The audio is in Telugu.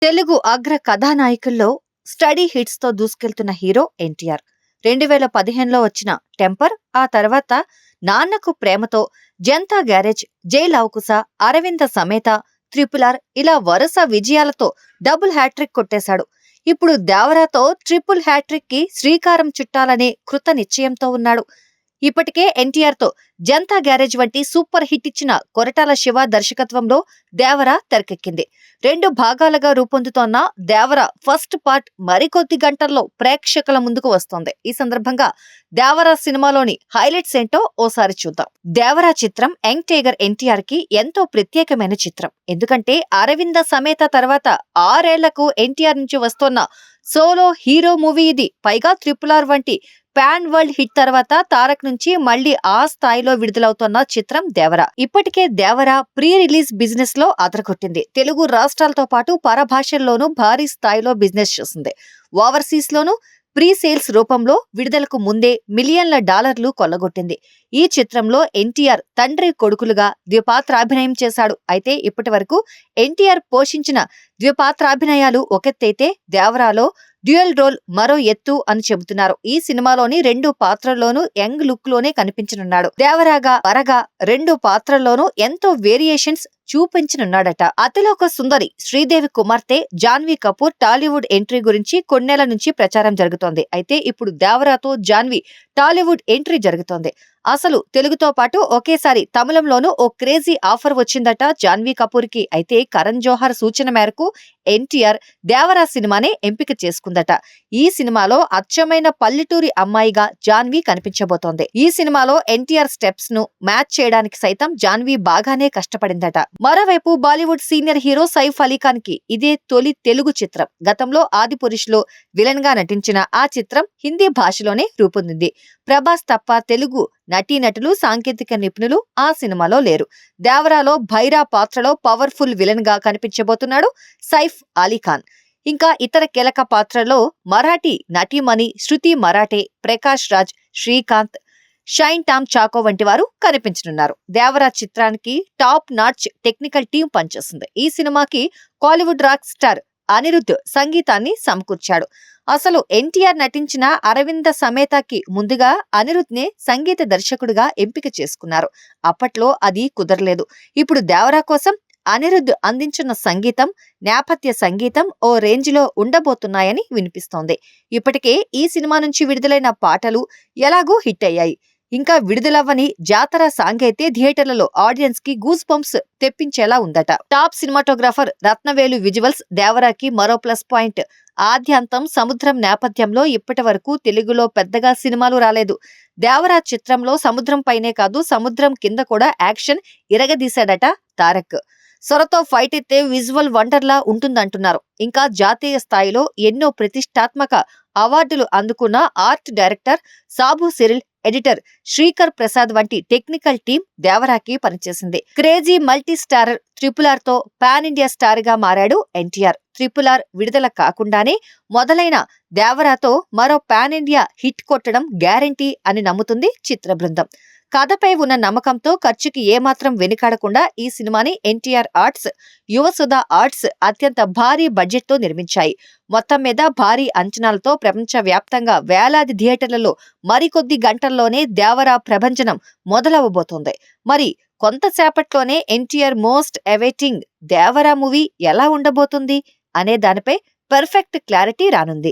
తెలుగు అగ్ర కథానాయకుల్లో స్టడీ హిట్స్ తో దూసుకెళ్తున్న హీరో ఎన్టీఆర్. 2015లో వచ్చిన టెంపర్, ఆ తర్వాత నాన్నకు ప్రేమతో, జనతా గ్యారేజ్, జై లవకుశ, అరవింద సమేత, ట్రిపుల్ ఆర్ ఇలా వరుస విజయాలతో డబుల్ హ్యాట్రిక్ కొట్టేశాడు. ఇప్పుడు దేవరాతో ట్రిపుల్ హ్యాట్రిక్ కి శ్రీకారం చుట్టాలనే కృత నిశ్చయంతో ఉన్నాడు. ఇప్పటికే ఎన్టీఆర్ తో జనతా గ్యారేజ్ వంటి సూపర్ హిట్ ఇచ్చిన కొరటాల శివ దర్శకత్వంలో దేవర తెరకెక్కింది. 2 భాగాలుగా రూపొందుతోన్న దేవర ఫస్ట్ పార్ట్ మరికొద్ది గంటల్లో ప్రేక్షకుల ముందుకు వస్తోంది. ఈ సందర్భంగా దేవర సినిమాలోని హైలైట్స్ ఏంటో ఓసారి చూద్దాం. దేవర చిత్రం యంగ్ టైగర్ ఎన్టీఆర్ కి ఎంతో ప్రత్యేకమైన చిత్రం. ఎందుకంటే అరవింద సమేత తర్వాత 6 ఏళ్లకు ఎన్టీఆర్ నుంచి వస్తోన్న సోలో హీరో మూవీ ఇది. పైగా ట్రిపుల్ ఆర్ వంటి పాన్ వరల్డ్ హిట్ తర్వాత తారక్ నుంచి మళ్లీ ఆ స్థాయిలో విడుదలవుతున్న చిత్రం దేవర. ఇప్పటికే దేవర ప్రీ రిలీజ్ బిజినెస్ లో అదరగొట్టింది. తెలుగు రాష్ట్రాలతో పాటు పరభాషల్లోనూ భారీ స్థాయిలో బిజినెస్ చేసింది. ఓవర్సీస్ లోనూ ప్రీ సేల్స్ రూపంలో విడుదలకు ముందే మిలియన్ల డాలర్లు కొల్లగొట్టింది. ఈ చిత్రంలో ఎన్టీఆర్ తండ్రి కొడుకులుగా ద్విపాత్రాభినయం చేశాడు. అయితే ఇప్పటి వరకు ఎన్టీఆర్ పోషించిన ద్విపాత్రాభినయాలు ఒకెత్తైతే దేవరాలో డ్యూయల్ రోల్ మరో ఎత్తు అని చెబుతున్నారు. ఈ సినిమాలోని 2 పాత్రల్లోనూ యంగ్ లుక్ లోనే కనిపించనున్నాడు. దేవరాగా పరగా 2 పాత్రల్లోనూ ఎంతో వేరియేషన్స్ చూపించనున్నాడట. అతిలోక సుందరి శ్రీదేవి కుమార్తె జాన్వీ కపూర్ టాలీవుడ్ ఎంట్రీ గురించి కొన్నేళ్ల నుంచి ప్రచారం జరుగుతోంది. అయితే ఇప్పుడు దేవరాతో జాన్వీ టాలీవుడ్ ఎంట్రీ జరుగుతోంది. అసలు తెలుగుతో పాటు ఒకేసారి తమిళంలోనూ ఓ క్రేజీ ఆఫర్ వచ్చిందట జాన్వీ కపూర్ కి. అయితే కరణ్ జోహర్ సూచన మేరకు ఎన్టీఆర్ దేవరా సినిమానే ఎంపిక చేసుకుందట. ఈ సినిమాలో అచ్చమైన పల్లెటూరి అమ్మాయిగా జాన్వీ కనిపించబోతోంది. ఈ సినిమాలో ఎన్టీఆర్ స్టెప్స్ ను మ్యాచ్ చేయడానికి సైతం జాన్వీ బాగానే కష్టపడిందట. మరోవైపు బాలీవుడ్ సీనియర్ హీరో సైఫ్ అలీ ఖాన్ కి ఇదే తొలి తెలుగు చిత్రం. గతంలో ఆదిపురుష్ లో విలన్ గా నటించిన ఆ చిత్రం హిందీ భాషలోనే రూపొందింది. ప్రభాస్ తప్ప తెలుగు నటీనటులు, సాంకేతిక నిపుణులు ఆ సినిమాలో లేరు. దేవరాలో భైరా పాత్రలో పవర్ఫుల్ విలన్ గా కనిపించబోతున్నాడు సైఫ్ అలీ ఖాన్. ఇంకా ఇతర కీలక పాత్రల్లో మరాఠీ నటీమణి శృతి మరాఠే, ప్రకాష్ రాజ్, శ్రీకాంత్, షైన్ టామ్ చాకో వంటి వారు కనిపించనున్నారు. దేవరా చిత్రానికి టాప్ నాచ్ టెక్నికల్ టీం పనిచేస్తుంది. ఈ సినిమాకి కాలీవుడ్ రాక్ స్టార్ అనిరుద్ధ్ సంగీతాన్ని సమకూర్చాడు. అసలు ఎన్టీఆర్ నటించిన అరవింద సమేతకి ముందుగా అనిరుద్ధ్ నే సంగీత దర్శకుడిగా ఎంపిక చేసుకున్నారు. అప్పట్లో అది కుదరలేదు. ఇప్పుడు దేవరా కోసం అనిరుద్ధ్ అందించిన సంగీతం, నేపథ్య సంగీతం ఓ రేంజ్ లో ఉండబోతున్నాయని వినిపిస్తోంది. ఇప్పటికే ఈ సినిమా నుంచి విడుదలైన పాటలు ఎలాగూ హిట్ అయ్యాయి. ఇంకా విడుదలవ్వని జాతర సాంగ్ అయితే థియేటర్లలో ఆడియన్స్ కి గూస్ బంప్స్ తెప్పించేలా ఉందట. టాప్ సినిమాటోగ్రాఫర్ రత్నవేలు విజువల్స్ దేవరాకి మరో ప్లస్ పాయింట్. ఆద్యంతం సముద్రం నేపథ్యంలో ఇప్పటి వరకు తెలుగులో పెద్దగా సినిమాలు రాలేదు. దేవరా చిత్రంలో సముద్రం పైనే కాదు, సముద్రం కింద కూడా యాక్షన్ ఇరగదీశాడట తారక్. సొరతో ఫైట్ అయితే విజువల్ వండర్లా ఉంటుందంటున్నారు. ఇంకా జాతీయ స్థాయిలో ఎన్నో ప్రతిష్టాత్మక అవార్డులు అందుకున్న art director Sabu Cyril, editor Sreekar Prasad వంటి టెక్నికల్ టీం దేవరాకి పనిచేసింది. Crazy multi starrer triple R తో పాన్ ఇండియా స్టార్ గా మారాడు ఎన్టీఆర్. ట్రిపుల్ ఆర్ విడుదల కాకుండానే మొదలైన దేవరాతో మరో పాన్ ఇండియా హిట్ కొట్టడం గ్యారంటీ అని నమ్ముతుంది చిత్ర బృందం. కథపై ఉన్న నమ్మకంతో ఖర్చుకి ఏమాత్రం వెనుకాడకుండా ఈ సినిమాని ఎన్టీఆర్ ఆర్ట్స్, యువసుధ ఆర్ట్స్ అత్యంత భారీ బడ్జెట్ తో నిర్మించాయి. మొత్తం మీద భారీ అంచనాలతో ప్రపంచ వ్యాప్తంగా వేలాది థియేటర్లలో మరికొద్ది గంటల్లోనే దేవరా ప్రభంజనం మొదలవబోతోంది. మరి కొంతసేపట్లోనే NTR most awaiting Devara movie ఎలా ఉండబోతుంది అనే దానిపై పర్ఫెక్ట్ క్లారిటీ రానుంది.